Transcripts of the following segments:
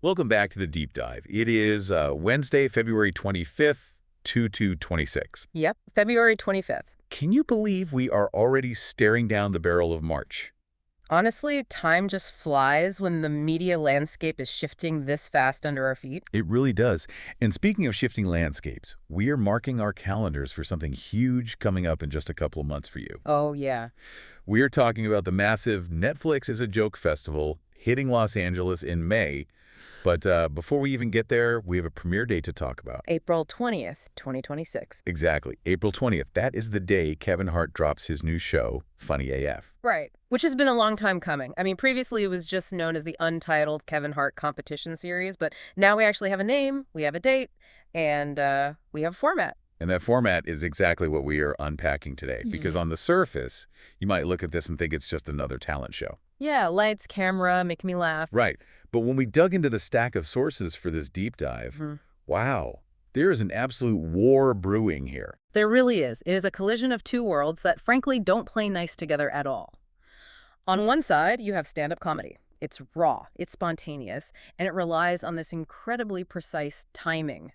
Welcome back to the Deep Dive. It is Wednesday, February 25th, 2226. Yep, February 25th. Can you believe we are already staring down the barrel of March? Honestly, time just flies when the media landscape is shifting this fast under our feet. It really does. And speaking of shifting landscapes, we are marking our calendars for something huge coming up in just a couple of months for you. Oh, yeah. We are talking about the massive Netflix is a Joke Festival hitting Los Angeles in May. But before we even get there, we have a premiere date to talk about. April 20th, 2026. Exactly. April 20th. That is the day Kevin Hart drops his new show, Funny AF. Right, which has been a long time coming. I mean, previously it was just known as the Untitled Kevin Hart Competition Series, but now we actually have a name, we have a date, and we have a format. And that format is exactly what we are unpacking today. Because on the surface, you might look at this and think it's just another talent show. Yeah, lights, camera, make me laugh. Right. But when we dug into the stack of sources for this deep dive, wow, there is an absolute war brewing here. There really is. It is a collision of two worlds that frankly don't play nice together at all. On one side, you have stand-up comedy. It's raw, it's spontaneous, and it relies on this incredibly precise timing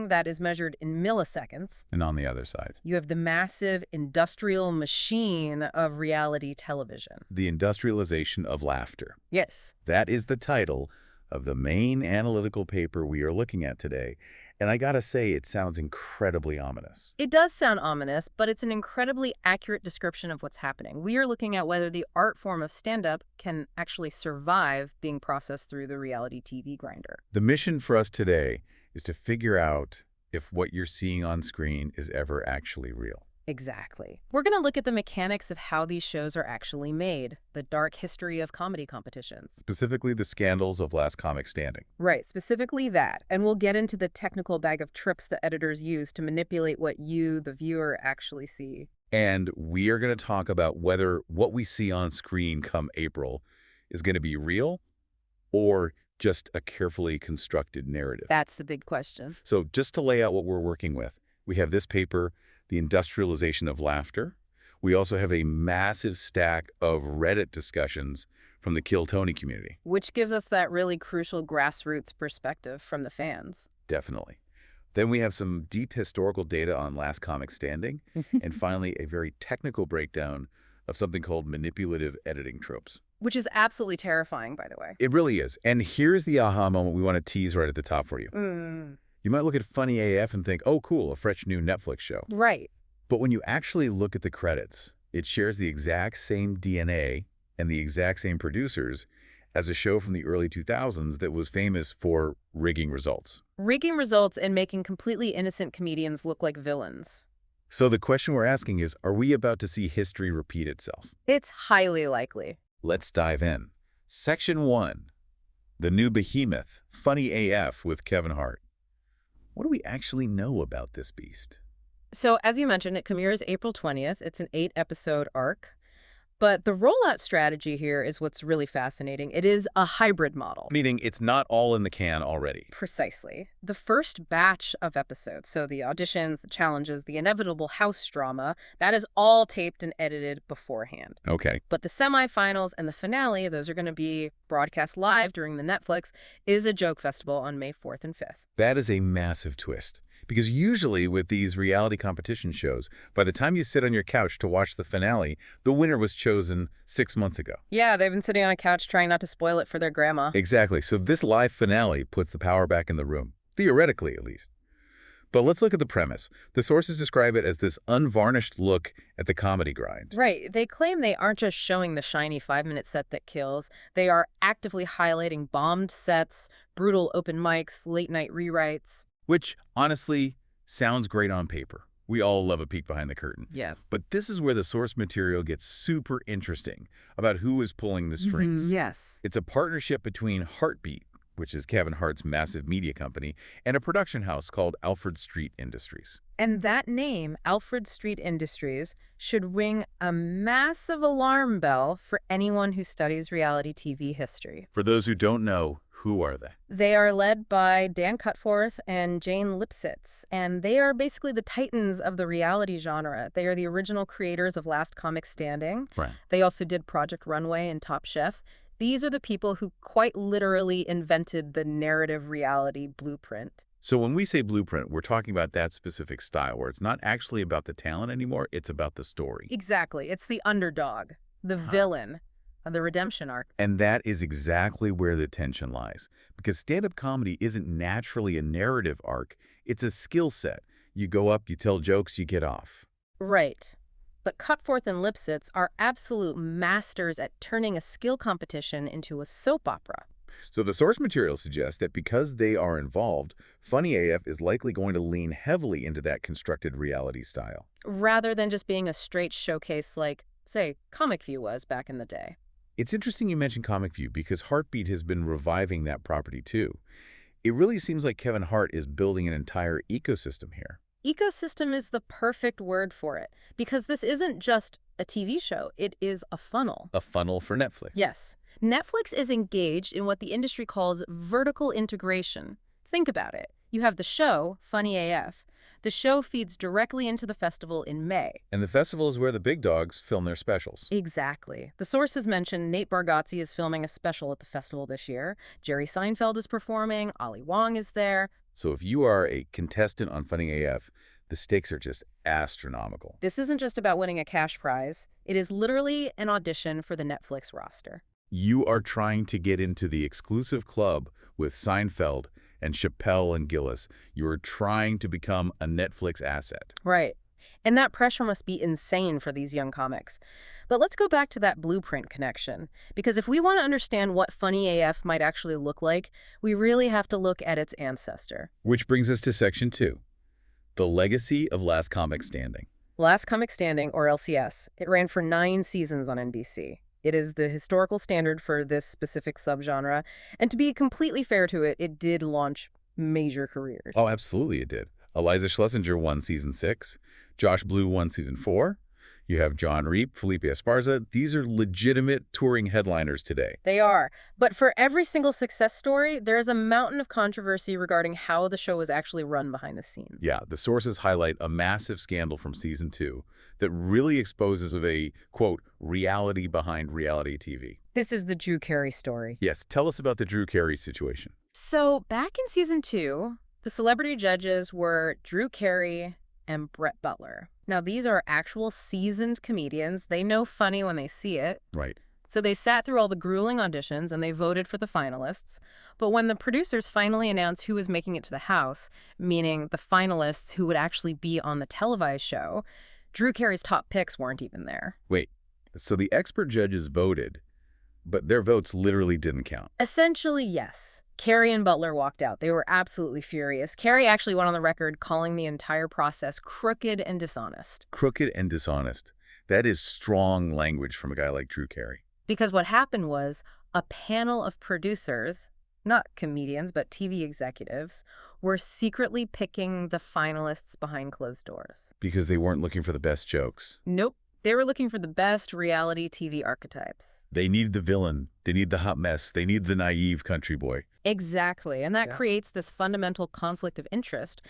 that is measured in milliseconds. And on the other side, You have the massive industrial machine of reality television. the industrialization of laughter. Yes. That is the title of the main analytical paper we are looking at today. And I gotta say, it sounds incredibly ominous. It does sound ominous, but it's an incredibly accurate description of what's happening. We are looking at whether the art form of stand-up can actually survive being processed through the reality TV grinder. The mission for us today is to figure out if what you're seeing on screen is ever actually real. Exactly. We're going to look at the mechanics of how these shows are actually made, the dark history of comedy competitions. Specifically, the scandals of Last Comic Standing. Right, specifically that. And we'll get into the technical bag of tricks that editors use to manipulate what you, the viewer, actually see. And we are going to talk about whether what we see on screen come April is going to be real or just a carefully constructed narrative. That's the big question. So just to lay out what we're working with, we have this paper, The Industrialization of Laughter. We also have a massive stack of Reddit discussions from the Kill Tony community. Which gives us that really crucial grassroots perspective from the fans. Definitely. Then we have some deep historical data on Last Comic Standing. And finally, a very technical breakdown of something called manipulative editing tropes. Which is absolutely terrifying, by the way. It really is. And here's the aha moment we want to tease right at the top for you. You might look at Funny AF and think, oh, cool, a fresh new Netflix show. Right. But when you actually look at the credits, it shares the exact same DNA and the exact same producers as a show from the early 2000s that was famous for rigging results. Rigging results and making completely innocent comedians look like villains. So the question we're asking is, are we about to see history repeat itself? It's highly likely. Let's dive in. Section 1. The new behemoth, Funny AF with Kevin Hart. What do we actually know about this beast? So, as you mentioned, it premieres April 20th. It's an 8-episode arc. But the rollout strategy here is what's really fascinating. It is a hybrid model. Meaning it's not all in the can already. Precisely. The first batch of episodes, so the auditions, the challenges, the inevitable house drama, that is all taped and edited beforehand. Okay. But the semifinals and the finale, those are going to be broadcast live during the Netflix, is a joke festival on May 4th and 5th. That is a massive twist. Because usually with these reality competition shows, by the time you sit on your couch to watch the finale, the winner was chosen 6 months ago. Yeah, they've been sitting on a couch trying not to spoil it for their grandma. Exactly. So this live finale puts the power back in the room, theoretically at least. But let's look at the premise. The sources describe it as this unvarnished look at the comedy grind. Right. They claim they aren't just showing the shiny 5-minute set that kills. They are actively highlighting bombed sets, brutal open mics, late-night rewrites. Which, honestly, sounds great on paper. We all love a peek behind the curtain. Yeah. But this is where the source material gets super interesting about who is pulling the strings. Yes. It's a partnership between Heartbeat, which is Kevin Hart's massive media company, and a production house called Alfred Street Industries. And that name, Alfred Street Industries, should ring a massive alarm bell for anyone who studies reality TV history. For those who don't know, who are they? They are led by Dan Cutforth and Jane Lipsitz, and they are basically the titans of the reality genre. They are the original creators of Last Comic Standing. Right. They also did Project Runway and Top Chef. These are the people who quite literally invented the narrative reality blueprint. So when we say blueprint, we're talking about that specific style where it's not actually about the talent anymore, it's about the story. Exactly. It's the underdog, the villain, the redemption arc. And that is exactly where the tension lies. Because stand-up comedy isn't naturally a narrative arc, it's a skill set. You go up, you tell jokes, you get off. Right. But Cutforth and Lipsitz are absolute masters at turning a skill competition into a soap opera. So the source material suggests that because they are involved, Funny AF is likely going to lean heavily into that constructed reality style. Rather than just being a straight showcase like, say, Comic View was back in the day. It's interesting you mention Comic View because Heartbeat has been reviving that property too. It really seems like Kevin Hart is building an entire ecosystem here. Ecosystem is the perfect word for it, because this isn't just a TV show, it is a funnel. A funnel for Netflix. Yes. Netflix is engaged in what the industry calls vertical integration. Think about it. You have the show, Funny AF. The show feeds directly into the festival in May. And the festival is where the big dogs film their specials. Exactly. The sources mention Nate Bargatze is filming a special at the festival this year. Jerry Seinfeld is performing. Ali Wong is there. So if you are a contestant on Funny AF, the stakes are just astronomical. This isn't just about winning a cash prize. It is literally an audition for the Netflix roster. You are trying to get into the exclusive club with Seinfeld and Chappelle and Gillis. You are trying to become a Netflix asset. Right. And that pressure must be insane for these young comics. But let's go back to that blueprint connection. Because if we want to understand what Funny AF might actually look like, we really have to look at its ancestor. Which brings us to Section 2, the legacy of Last Comic Standing. Last Comic Standing, or LCS. It ran for 9 seasons on NBC. It is the historical standard for this specific subgenre. And to be completely fair to it, it did launch major careers. Oh, absolutely it did. Eliza Schlesinger won Season 6. Josh Blue won Season 4. You have John Reap, Felipe Esparza. These are legitimate touring headliners today. They are. But for every single success story, there is a mountain of controversy regarding how the show was actually run behind the scenes. Yeah, the sources highlight a massive scandal from Season 2 that really exposes of a, quote, reality behind reality TV. This is the Drew Carey story. Yes, tell us about the Drew Carey situation. So back in Season 2, the celebrity judges were Drew Carey and Brett Butler. Now, these are actual seasoned comedians. They know funny when they see it. Right. So they sat through all the grueling auditions and they voted for the finalists. But when the producers finally announced who was making it to the house, meaning the finalists who would actually be on the televised show, Drew Carey's top picks weren't even there. Wait, so the expert judges voted, but their votes literally didn't count. Essentially, yes. Carey and Butler walked out. They were absolutely furious. Carey actually went on the record calling the entire process crooked and dishonest. Crooked and dishonest. That is strong language from a guy like Drew Carey. Because what happened was a panel of producers, not comedians, but TV executives, were secretly picking the finalists behind closed doors. Because they weren't looking for the best jokes. Nope. They were looking for the best reality TV archetypes. They need the villain. They need the hot mess. They need the naive country boy. Exactly, and that creates this fundamental conflict of interest.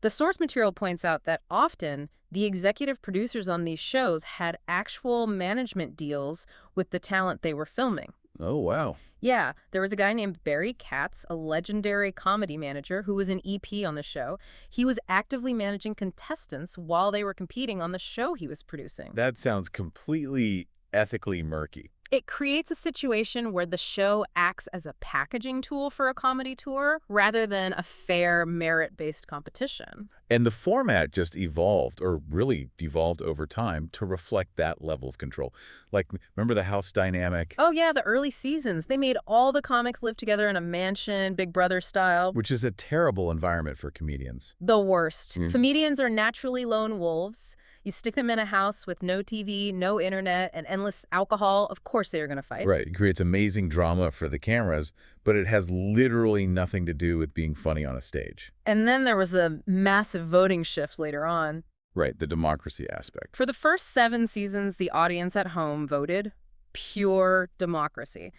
The source material points out that often the executive producers on these shows had actual management deals with the talent they were filming. Oh, wow. Yeah, there was a guy named Barry Katz, a legendary comedy manager who was an EP on the show. He was actively managing contestants while they were competing on the show he was producing. That sounds completely ethically murky. It creates a situation where the show acts as a packaging tool for a comedy tour rather than a fair, merit-based competition. And the format just evolved, or really devolved over time, to reflect that level of control. Like, remember the house dynamic? Oh yeah, the early seasons. They made all the comics live together in a mansion, Big Brother style. Which is a terrible environment for comedians. The worst. Comedians are naturally lone wolves. You stick them in a house with no TV, no internet, and endless alcohol. Of course they are going to fight. Right. It creates amazing drama for the cameras, but it has literally nothing to do with being funny on a stage. And then there was the massive voting shift later on. Right. The democracy aspect. For the first 7 seasons, the audience at home voted. Pure democracy.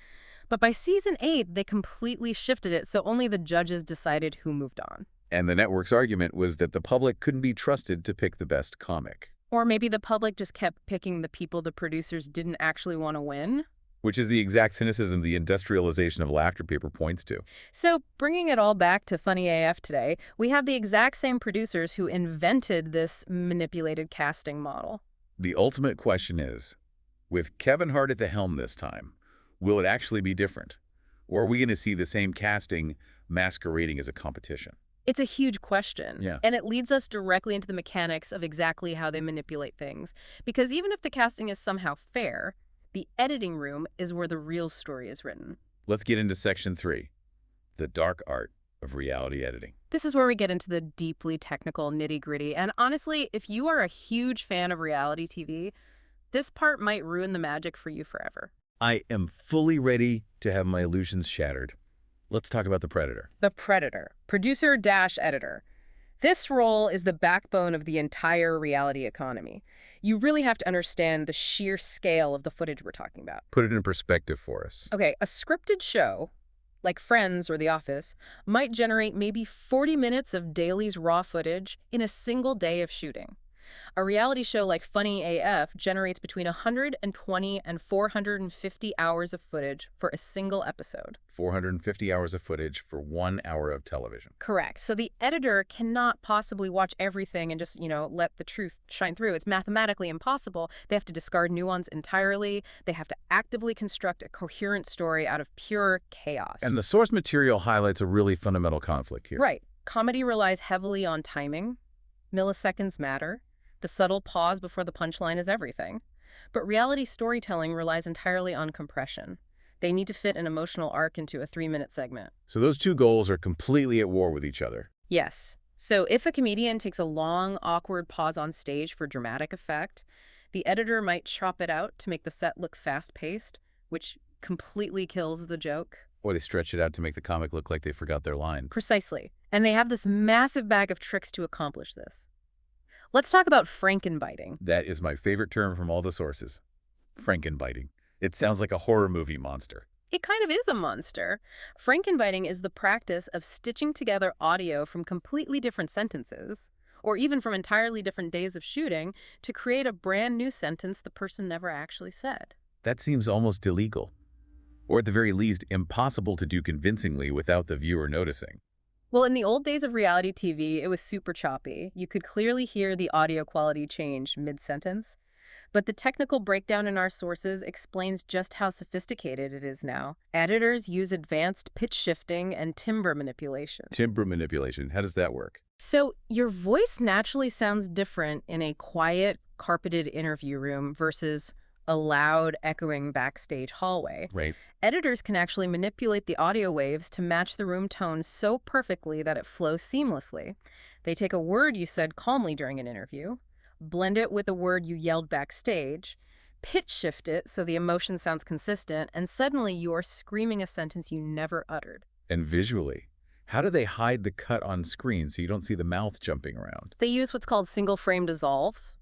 But by season 8, they completely shifted it, so only the judges decided who moved on. And the network's argument was that the public couldn't be trusted to pick the best comic. Or maybe the public just kept picking the people the producers didn't actually want to win. Which is the exact cynicism the industrialization of laughter paper points to. So, bringing it all back to Funny AF today, we have the exact same producers who invented this manipulated casting model. The ultimate question is, with Kevin Hart at the helm this time, will it actually be different? Or are we going to see the same casting masquerading as a competition? It's a huge question, Yeah. and it leads us directly into the mechanics of exactly how they manipulate things. Because even if the casting is somehow fair, the editing room is where the real story is written. Let's get into Section 3, the dark art of reality editing. This is where we get into the deeply technical nitty-gritty, and honestly, if you are a huge fan of reality TV, this part might ruin the magic for you forever. I am fully ready to have my illusions shattered. Let's talk about the Predator. The Predator, producer-editor. This role is the backbone of the entire reality economy. You really have to understand the sheer scale of the footage we're talking about. Put it in perspective for us. Okay, a scripted show, like Friends or The Office, might generate maybe 40 minutes of Daily's raw footage in a single day of shooting. A reality show like Funny AF generates between 120 and 450 hours of footage for a single episode. 450 hours of footage for 1 hour of television. Correct. So the editor cannot possibly watch everything and just, let the truth shine through. It's mathematically impossible. They have to discard nuance entirely. They have to actively construct a coherent story out of pure chaos. And the source material highlights a really fundamental conflict here. Right. Comedy relies heavily on timing. Milliseconds matter. The subtle pause before the punchline is everything. But reality storytelling relies entirely on compression. They need to fit an emotional arc into a 3-minute segment. So those two goals are completely at war with each other. Yes. So if a comedian takes a long, awkward pause on stage for dramatic effect, the editor might chop it out to make the set look fast-paced, which completely kills the joke. Or they stretch it out to make the comic look like they forgot their line. Precisely. And they have this massive bag of tricks to accomplish this. Let's talk about Frankenbiting. That is my favorite term from all the sources. Frankenbiting. It sounds like a horror movie monster. It kind of is a monster. Frankenbiting is the practice of stitching together audio from completely different sentences, or even from entirely different days of shooting, to create a brand new sentence the person never actually said. That seems almost illegal. Or at the very least, impossible to do convincingly without the viewer noticing. Well, in the old days of reality TV, it was super choppy. You could clearly hear the audio quality change mid-sentence. But the technical breakdown in our sources explains just how sophisticated it is now. Editors use advanced pitch shifting and timbre manipulation. Timbre manipulation, how does that work? So your voice naturally sounds different in a quiet, carpeted interview room versus a loud, echoing backstage hallway. Right. Editors can actually manipulate the audio waves to match the room tone so perfectly that it flows seamlessly. They take a word you said calmly during an interview, blend it with a word you yelled backstage, pitch shift it so the emotion sounds consistent, and suddenly you are screaming a sentence you never uttered. And visually, how do they hide the cut on screen so you don't see the mouth jumping around? They use what's called single-frame dissolves,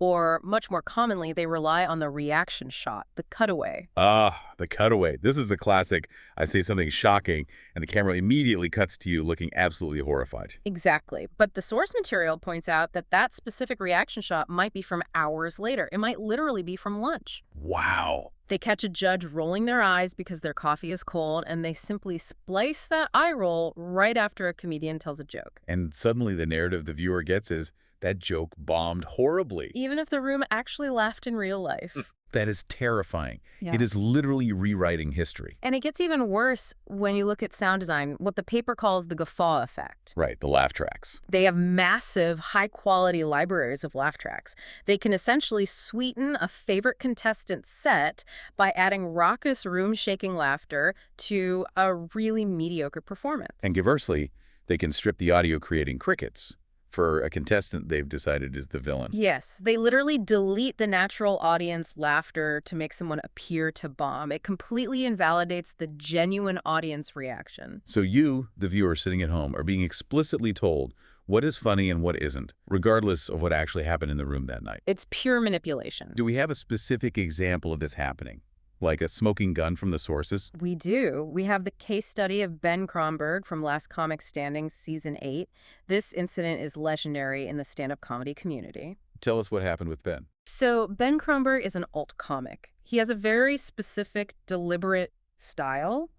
or much more commonly, they rely on the reaction shot, the cutaway. The cutaway. This is the classic, I say something shocking, and the camera immediately cuts to you looking absolutely horrified. Exactly. But the source material points out that that specific reaction shot might be from hours later. It might literally be from lunch. Wow. They catch a judge rolling their eyes because their coffee is cold, and they simply splice that eye roll right after a comedian tells a joke. And suddenly the narrative the viewer gets is, that joke bombed horribly. Even if the room actually laughed in real life. That is terrifying. Yeah. It is literally rewriting history. And it gets even worse when you look at sound design, what the paper calls the guffaw effect. Right, the laugh tracks. They have massive, high-quality libraries of laugh tracks. They can essentially sweeten a favorite contestant's set by adding raucous, room-shaking laughter to a really mediocre performance. And conversely, they can strip the audio creating crickets for a contestant they've decided is the villain. Yes, they literally delete the natural audience laughter to make someone appear to bomb. It completely invalidates the genuine audience reaction. So you, the viewer sitting at home, are being explicitly told what is funny and what isn't, regardless of what actually happened in the room that night. It's pure manipulation. Do we have a specific example of this happening? Like a smoking gun from the sources? We do. We have the case study of Ben Kronberg from Last Comic Standing Season 8. This incident is legendary in the stand-up comedy community. Tell us what happened with Ben. So Ben Kronberg is an alt comic. He has a very specific, deliberate style.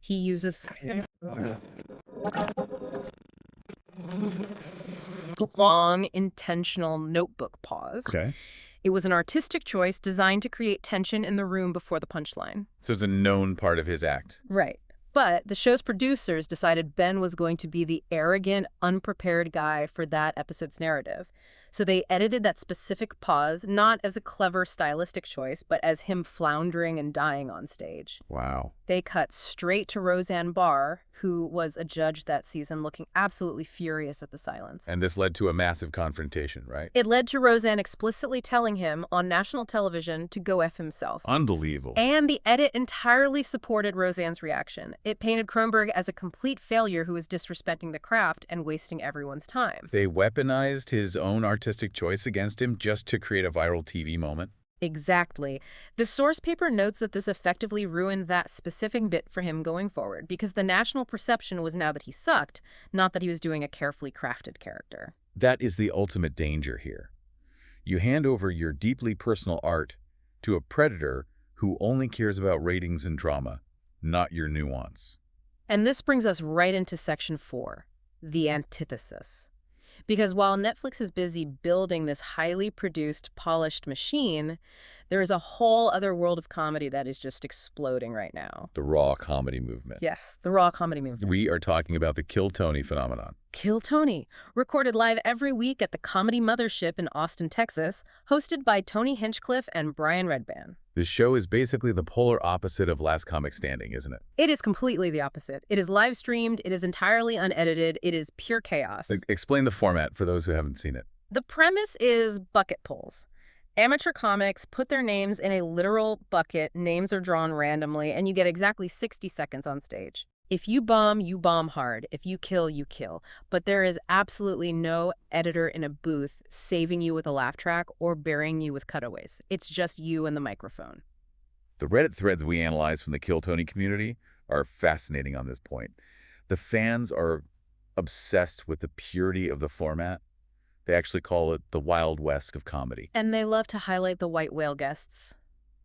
He uses long, intentional notebook pause. Okay. It was an artistic choice designed to create tension in the room before the punchline. So it's a known part of his act. Right. But the show's producers decided Ben was going to be the arrogant, unprepared guy for that episode's narrative. So they edited that specific pause, not as a clever stylistic choice, but as him floundering and dying on stage. Wow. They cut straight to Roseanne Barr, who was a judge that season, looking absolutely furious at the silence. And this led to a massive confrontation, right? It led to Roseanne explicitly telling him on national television to go F himself. Unbelievable. And the edit entirely supported Roseanne's reaction. It painted Kronberg as a complete failure who was disrespecting the craft and wasting everyone's time. They weaponized his own artistic choice against him just to create a viral TV moment? Exactly. The source paper notes that this effectively ruined that specific bit for him going forward because the national perception was now that he sucked, not that he was doing a carefully crafted character. That is the ultimate danger here. You hand over your deeply personal art to a predator who only cares about ratings and drama, not your nuance. And this brings us right into section 4, the antithesis. Because while Netflix is busy building this highly produced, polished machine, there is a whole other world of comedy that is just exploding right now. The raw comedy movement. Yes, the raw comedy movement. We are talking about the Kill Tony phenomenon. Kill Tony, recorded live every week at the Comedy Mothership in Austin, Texas, hosted by Tony Hinchcliffe and Brian Redban. This show is basically the polar opposite of Last Comic Standing, isn't it? It is completely the opposite. It is live streamed, it is entirely unedited, it is pure chaos. Explain the format for those who haven't seen it. The premise is bucket pulls. Amateur comics put their names in a literal bucket, names are drawn randomly, and you get exactly 60 seconds on stage. If you bomb hard. If you kill. But there is absolutely no editor in a booth saving you with a laugh track or burying you with cutaways. It's just you and the microphone. The Reddit threads we analyzed from the Kill Tony community are fascinating on this point. The fans are obsessed with the purity of the format. They actually call it the Wild West of comedy. And they love to highlight the white whale guests.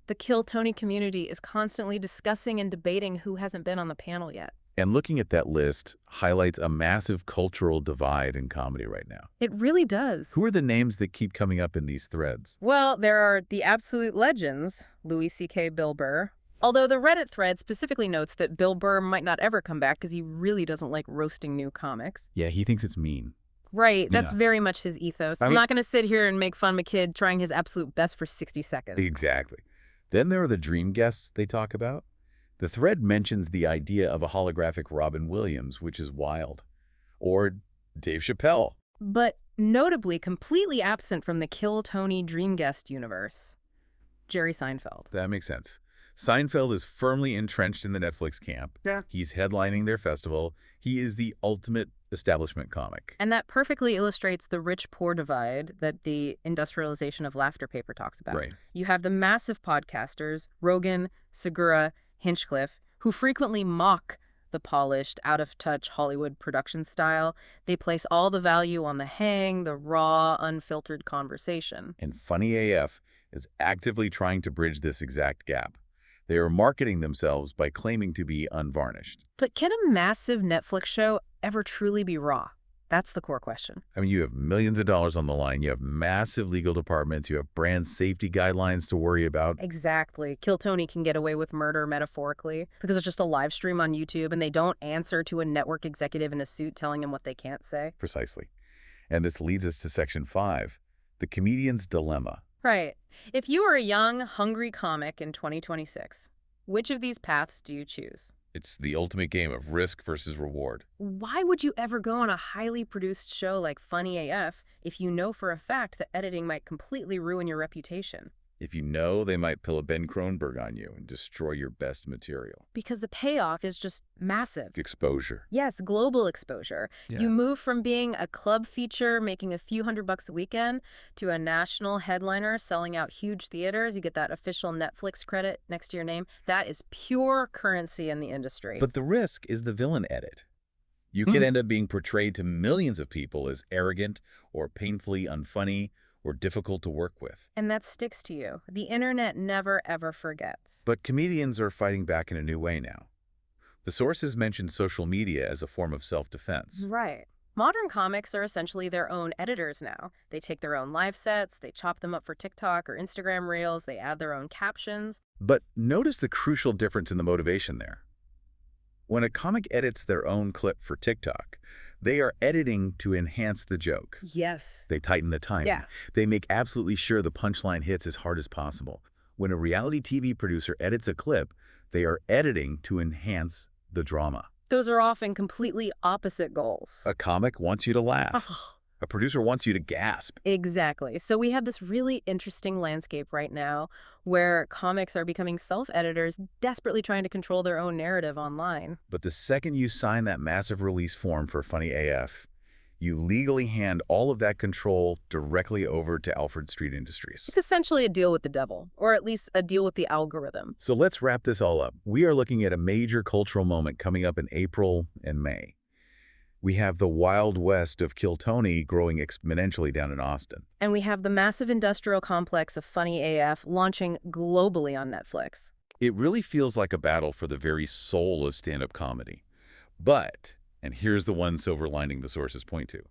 The Kill Tony community is constantly discussing and debating who hasn't been on the panel yet. And looking at that list highlights a massive cultural divide in comedy right now. It really does. Who are the names that keep coming up in these threads? Well, there are the absolute legends, Louis C.K., Bill Burr. Although the Reddit thread specifically notes that Bill Burr might not ever come back because he really doesn't like roasting new comics. Yeah, he thinks it's mean. Right, that's very much his ethos. I'm not going to sit here and make fun of a kid trying his absolute best for 60 seconds. Exactly. Then there are the dream guests they talk about. The thread mentions the idea of a holographic Robin Williams, which is wild. Or Dave Chappelle. But notably completely absent from the Kill Tony dream guest universe, Jerry Seinfeld. That makes sense. Seinfeld is firmly entrenched in the Netflix camp. Yeah. He's headlining their festival. He is the ultimate establishment comic. And that perfectly illustrates the rich-poor divide that the industrialization of laughter paper talks about. Right. You have the massive podcasters, Rogan, Segura, Hinchcliffe, who frequently mock the polished, out-of-touch Hollywood production style. They place all the value on the hang, the raw, unfiltered conversation. And Funny AF is actively trying to bridge this exact gap. They are marketing themselves by claiming to be unvarnished. But can a massive Netflix show ever truly be raw? That's the core question. I mean, you have millions of dollars on the line. You have massive legal departments. You have brand safety guidelines to worry about. Exactly. Kill Tony can get away with murder metaphorically because it's just a live stream on YouTube and they don't answer to a network executive in a suit telling them what they can't say. Precisely. And this leads us to section 5, the comedian's dilemma. Right. If you are a young, hungry comic in 2026, which of these paths do you choose? It's the ultimate game of risk versus reward. Why would you ever go on a highly produced show like Funny AF if you know for a fact that editing might completely ruin your reputation? If you know they might pull a Ben Kronberg on you and destroy your best material. Because the payoff is just massive. Exposure. Yes, global exposure. Yeah. You move from being a club feature making a few $100 a weekend to a national headliner selling out huge theaters. You get that official Netflix credit next to your name. That is pure currency in the industry. But the risk is the villain edit. You could end up being portrayed to millions of people as arrogant or painfully unfunny or difficult to work with. And that sticks to you. The internet never, ever forgets. But comedians are fighting back in a new way now. The sources mentioned social media as a form of self-defense. Right. Modern comics are essentially their own editors now. They take their own live sets, they chop them up for TikTok or Instagram Reels, they add their own captions. But notice the crucial difference in the motivation there. When a comic edits their own clip for TikTok, they are editing to enhance the joke. Yes. They tighten the timing. Yeah. They make absolutely sure the punchline hits as hard as possible. When a reality TV producer edits a clip, they are editing to enhance the drama. Those are often completely opposite goals. A comic wants you to laugh. A producer wants you to gasp. Exactly. So we have this really interesting landscape right now where comics are becoming self-editors, desperately trying to control their own narrative online. But the second you sign that massive release form for Funny AF, you legally hand all of that control directly over to Alfred Street Industries. It's essentially a deal with the devil, or at least a deal with the algorithm. So let's wrap this all up. We are looking at a major cultural moment coming up in April and May. We have the Wild West of Kill Tony growing exponentially down in Austin. And we have the massive industrial complex of Funny AF launching globally on Netflix. It really feels like a battle for the very soul of stand-up comedy. But, and here's the one silver lining the sources point to,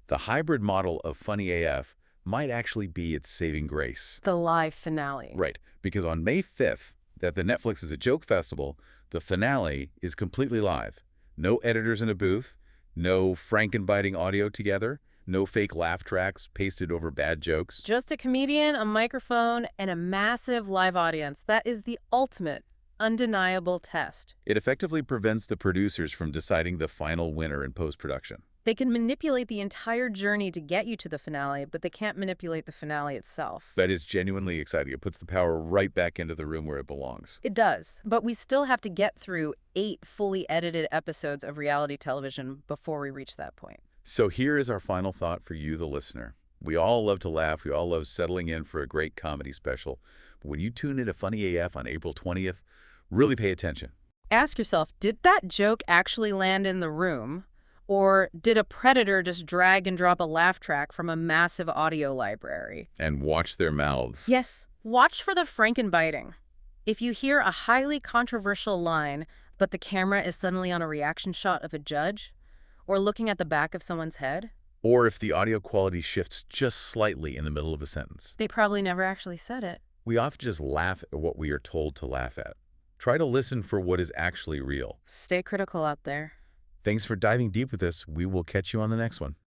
the hybrid model of Funny AF might actually be its saving grace. The live finale. Right, because on May 5th, at the Netflix is a Joke Festival, the finale is completely live. No editors in a booth, no Frankenbiting audio together, no fake laugh tracks pasted over bad jokes. Just a comedian, a microphone, and a massive live audience. That is the ultimate, undeniable test. It effectively prevents the producers from deciding the final winner in post-production. They can manipulate the entire journey to get you to the finale, but they can't manipulate the finale itself. That is genuinely exciting. It puts the power right back into the room where it belongs. It does, but we still have to get through 8 fully edited episodes of reality television before we reach that point. So here is our final thought for you, the listener. We all love to laugh. We all love settling in for a great comedy special. But when you tune in to Funny AF on April 20th, really pay attention. Ask yourself, did that joke actually land in the room? Or did a predator just drag and drop a laugh track from a massive audio library? And watch their mouths. Yes, watch for the Frankenbiting. If you hear a highly controversial line, but the camera is suddenly on a reaction shot of a judge, or looking at the back of someone's head, Or if the audio quality shifts just slightly in the middle of a sentence. they probably never actually said it. We often just laugh at what we are told to laugh at. Try to listen for what is actually real. Stay critical out there. Thanks for diving deep with us. We will catch you on the next one.